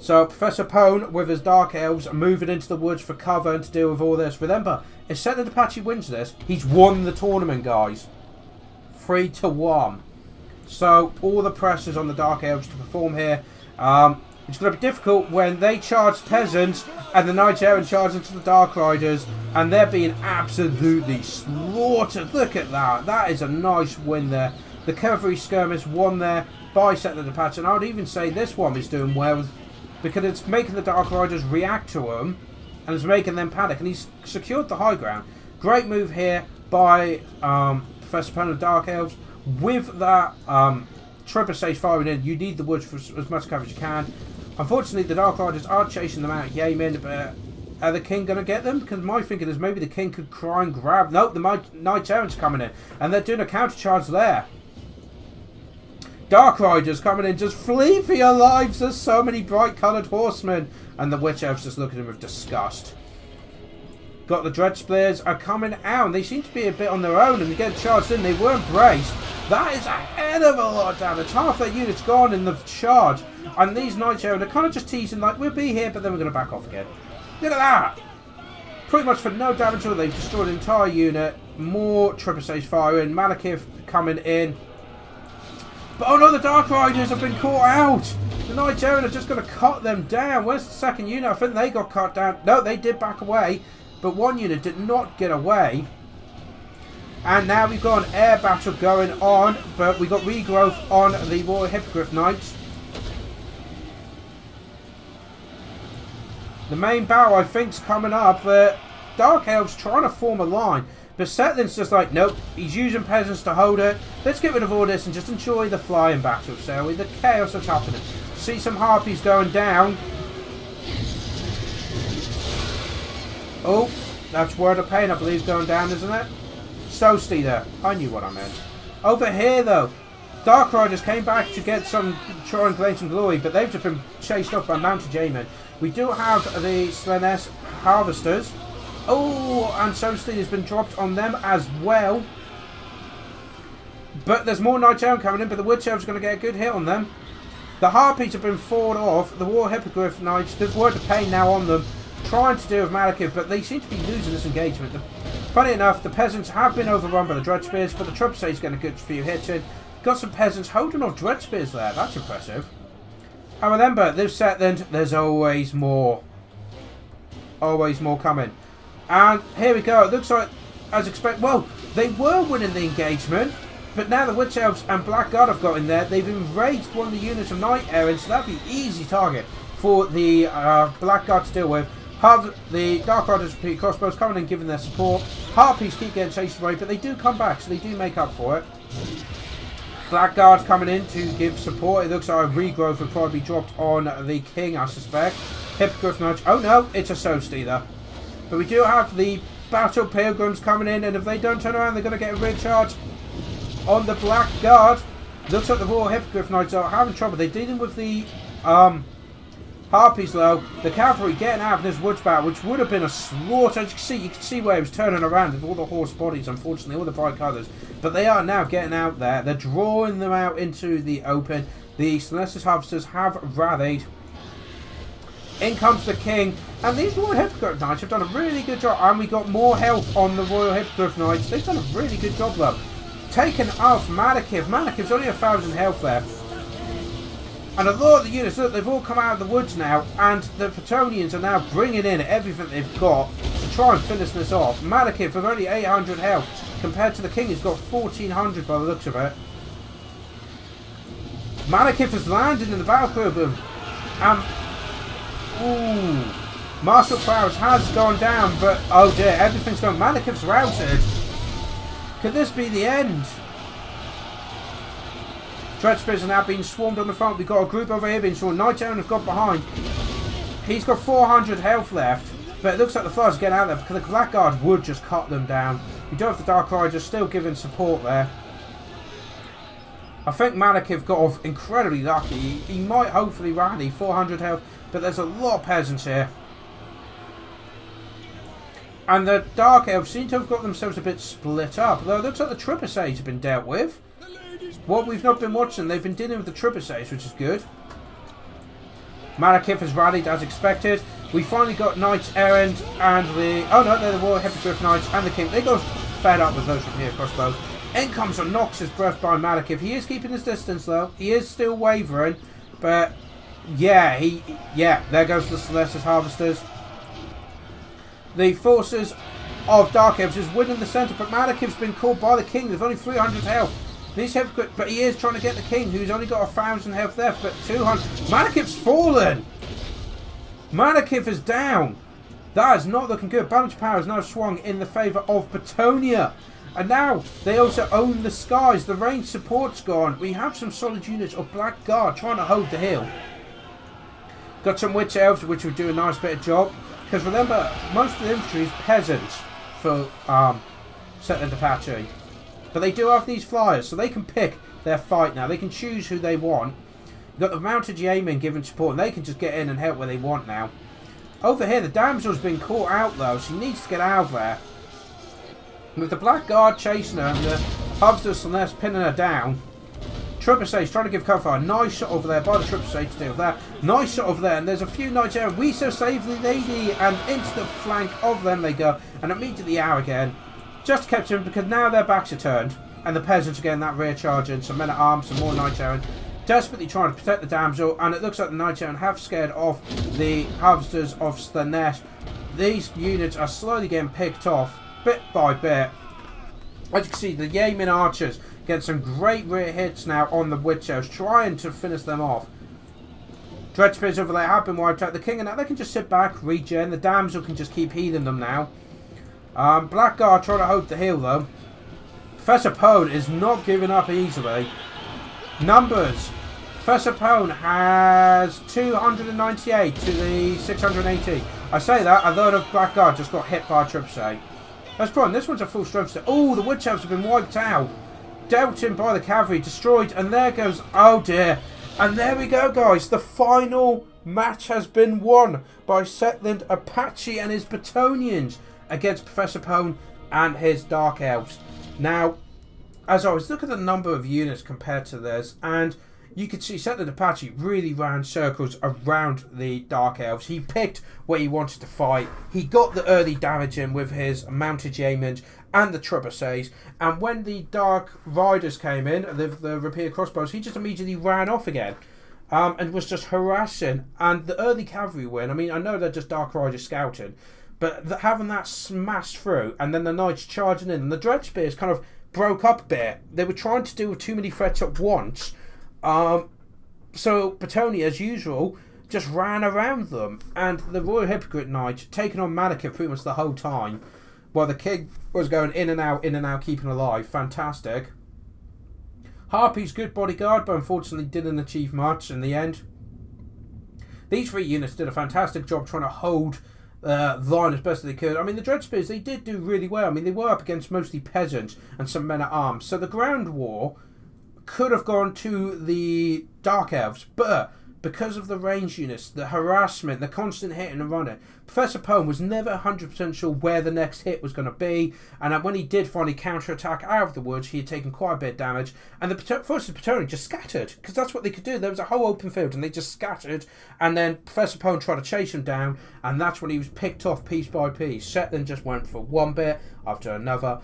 So Professor Pone with his Dark Elves moving into the woods for cover and to deal with all this. Remember, if Setland Apache wins this, he's won the tournament, guys. 3-1. So all the pressures on the Dark Elves to perform here. It's going to be difficult when they charge peasants and the Knights Errant charge into the Dark Riders, and they're being absolutely slaughtered. Look at that. That is a nice win there. The cavalry skirmish won there by Setland Apache, and I would even say this one is doing well, because it's making the Dark Riders react to him, and it's making them panic, and he's secured the high ground. Great move here by Professor Pone of Dark Elves. With that trebuchet firing in, you need the woods for as much cover as you can. Unfortunately, the Dark Riders are chasing them out. Yeomen, but are the King going to get them? Because my thinking is maybe the King could try and grab... Nope, the Knights Errant's coming in, and they're doing a counter charge there. Dark Riders coming in. Just flee for your lives. There's so many bright coloured horsemen. And the Witch Elves just look at him with disgust. Got the Dread Spears are coming out. They seem to be a bit on their own and they get charged in. They weren't braced. That is a hell of a lot of damage. Half their unit's gone in the charge. And these Knights here, they're kind of just teasing like, we'll be here, but then we're going to back off again. Look at that. Pretty much for no damage at all. They've destroyed an entire unit. More Trebuchets firing. Malekith coming in. But oh no, the Dark Riders have been caught out. The Knights Errant are just going to cut them down. Where's the second unit? I think they got cut down. No, they did back away. But one unit did not get away. And now we've got an air battle going on. But we got regrowth on the Royal Hippogriff Knights. The main battle, I think, is coming up. The Dark Elves trying to form a line. But Setlin's just like, nope, he's using peasants to hold it. Let's get rid of all this and just enjoy the flying battle, shall we? The chaos that's happening. See some harpies going down. Oh, that's Word of Pain, I believe, going down, isn't it? Stosty there. I knew what I meant. Over here, though, Dark Riders came back to get some, try and claim some glory, but they've just been chased up by Mounted J-Men. We do have the Slanesh Harvesters. Oh, and Stosty has been dropped on them as well. But there's more Knights Errant coming in, but the Witch Elves are going to get a good hit on them. The Harpies have been fought off. The War Hippogriff Knights, there's Word of Pain now on them, trying to deal with Malekith, but they seem to be losing this engagement. Funny enough, the peasants have been overrun by the Dread Spears, but the Trebuchet's getting a good few hits in. Got some peasants holding off Dread Spears there. That's impressive. And remember, this Setland, there's always more. Always more coming. And here we go. It looks like, as expected, well, they were winning the engagement, but now the Witch Elves and Blackguard have got in there. They've enraged one of the units of Knight Errant, so that'd be easy target for the Blackguard to deal with. Have the Dark Riders repeat crossbows coming and giving their support. Harpies keep getting chased away, but they do come back, so they do make up for it. Blackguard coming in to give support. It looks like a regrowth will probably be dropped on the King, I suspect. Hippogriff Knights. Oh no, it's a Soul Stealer. But we do have the Battle Pilgrims coming in, and if they don't turn around, they're going to get a rear charge on the Blackguard. Looks like the Royal Hippogriff Knights are having trouble. They're dealing with the Harpies though. The cavalry getting out of this woods battle, which would have been a slaughter. As you can see where it was turning around with all the horse bodies, unfortunately, all the bright colours. But they are now getting out there. They're drawing them out into the open. The Slanesh Harvesters have rallied. In comes the King, and these Royal Hippogriff Knights have done a really good job, and we got more health on the Royal Hippogriff Knights. They've done a really good job though. Taken off Malekith. Malekith's only 1,000 health there. And a lot of the units, look, they've all come out of the woods now, and the Bretonnians are now bringing in everything they've got to try and finish this off. Malekith with only 800 health, compared to the King who's got 1,400 by the looks of it. Malekith has landed in the battle pilgrim. Ooh, Martial Prowess has gone down, but oh dear, everything's gone. Malekith's routed. Could this be the end? Dread Spears are now being swarmed on the front. We've got a group over here being swarmed. Knight Errant have got behind. He's got 400 health left, but it looks like the Flyers are getting out there because the Blackguard would just cut them down. We do have the Dark Riders still giving support there. I think Malekith got off incredibly lucky. He might hopefully rally 400 health, but there's a lot of peasants here. And the Dark Elves seem to have got themselves a bit split up. Though it looks like the Trebuchets have been dealt with. What we've not been watching, they've been dealing with the Trebuchets, which is good. Malekith has rallied as expected. We finally got Knights Errant and the... oh no, they're the Royal Hippogriff Knights and the King. They got fed up with those from here crossbows. In comes a Nox's breath by Malekith. He is keeping his distance though. He is still wavering. But yeah, there goes the Slanesh Harvesters. The forces of Dark Elves is winning the centre, but Malekith's been caught by the King. There's only 300 health. But he is trying to get the King, who's only got 1,000 health left, but 200. Malekith's fallen. Malekith is down. That is not looking good. Balance of power is now swung in the favour of Bretonnia. And now they also own the skies. The range support's gone. We have some solid units of Blackguard trying to hold the hill. Got some Witch Elves, which will do a nice bit of job. Because remember, most of the infantry is peasants for Setland Apache. But they do have these flyers, so they can pick their fight now. They can choose who they want. You've got the mounted yeomen giving support, and they can just get in and help where they want now. Over here, the damsel's been caught out though. She needs to get out of there. With the Black Guard chasing her and the Hubs of Celeste pinning her down. Trebuchet's trying to give cover. A nice shot over there by the Trebuchet to deal with that. Nice shot over there, and there's a few knights there. We so save the lady, and into the flank of them they go, and immediately out again. Just kept him because now their backs are turned, and the peasants are getting that rear charge in. Some men at arms, some more knights errant, desperately trying to protect the damsel, and it looks like the knights errant have scared off the harvesters of Slanesh. These units are slowly getting picked off bit by bit. As you can see, the yeomen archers get some great rear hits now on the witch elves, trying to finish them off. Dread spears over there have been wiped out. The king and that, they can just sit back, regen. The damsel can just keep healing them now. Blackguard trying to hope to heal though. Professor Pone is not giving up easily. Numbers. Professor Pone has 298 to the 680. I say that, I thought of Blackguard just got hit by a trebuchet. That's fine. This one's a full strength. Oh, the witch elves have been wiped out. Dealt in by the cavalry, destroyed, and there goes, oh dear. And there we go, guys. The final match has been won by Setland Apache and his Bretonnians against Professor Pone and his Dark Elves. Now, as always, look at the number of units compared to this, and you can see Setland Apache really ran circles around the Dark Elves. He picked where he wanted to fight. He got the early damage in with his mounted yeomen and the trebuchets. And when the Dark Riders came in, the rapier crossbows, he just immediately ran off again. And was just harassing. And the early cavalry win, I mean, I know they're just Dark Riders scouting, but having that smashed through, and then the knights charging in, and the dread spears kind of broke up a bit. They were trying to deal with too many threats at once. So Bretonnia, as usual, just ran around them, and the Royal Hypocrite Knight taking on Malekith pretty much the whole time, while the king was going in and out, keeping alive. Fantastic. Harpy's good bodyguard, but unfortunately didn't achieve much in the end. These three units did a fantastic job trying to hold the line as best as they could. I mean, the Dread Spears, they did do really well. I mean, they were up against mostly peasants and some men at arms, so the ground war could have gone to the Dark Elves, but because of the range units, the harassment, the constant hitting and running, Professor Pone was never 100% sure where the next hit was going to be, and when he did finally counter-attack out of the woods, he had taken quite a bit of damage, and the forces of Bretonnia just scattered, because that's what they could do. There was a whole open field, and they just scattered, and then Professor Pone tried to chase him down, and that's when he was picked off piece by piece. Setland just went for one bit after another,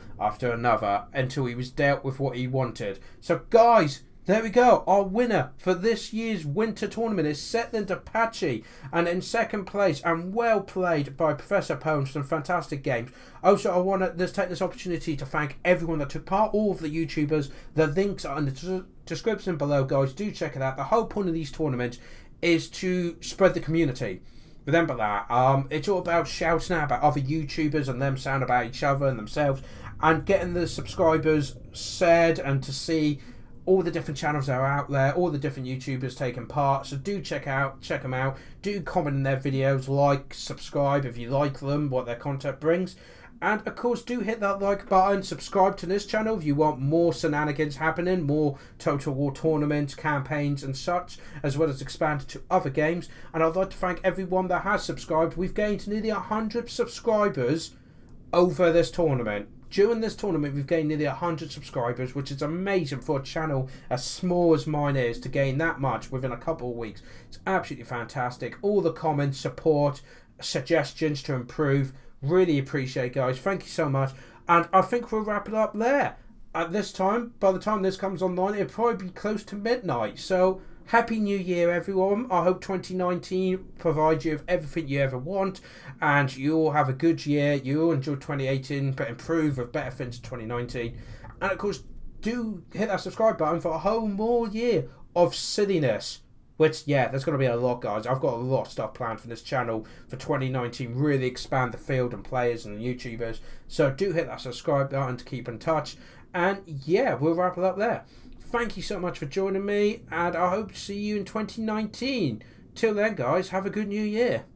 until he was dealt with what he wanted. So, guys, there we go. Our winner for this year's winter tournament is Setland Apache. And in second place, and well played by Professor Pone, some fantastic games. Also, I want to take this opportunity to thank everyone that took part, all of the YouTubers. The links are in the description below, guys. Do check it out. The whole point of these tournaments is to spread the community. Remember that. It's all about shouting out about other YouTubers and them sound about each other and themselves, and getting the subscribers said, and to see all the different channels that are out there, all the different YouTubers taking part. So do check them out. Do comment in their videos, like, subscribe if you like them, what their content brings. And of course, do hit that like button, subscribe to this channel if you want more shenanigans happening, more Total War tournaments, campaigns and such, as well as expand to other games. And I'd like to thank everyone that has subscribed. We've gained nearly 100 subscribers over this tournament. During this tournament, we've gained nearly 100 subscribers, which is amazing for a channel as small as mine is to gain that much within a couple of weeks. It's absolutely fantastic. All the comments, support, suggestions to improve, really appreciate, guys. Thank you so much. And I think we'll wrap it up there. At this time, by the time this comes online, it'll probably be close to midnight. So, Happy New Year, everyone. I hope 2019 provides you with everything you ever want, and you all have a good year. You all enjoy 2018, but improve with better things in 2019. And of course, do hit that subscribe button for a whole more year of silliness. Which, yeah, there's going to be a lot, guys. I've got a lot of stuff planned for this channel for 2019. Really expand the field and players and YouTubers. So do hit that subscribe button to keep in touch. And yeah, we'll wrap it up there. Thank you so much for joining me, and I hope to see you in 2019. Till then, guys, have a good new year.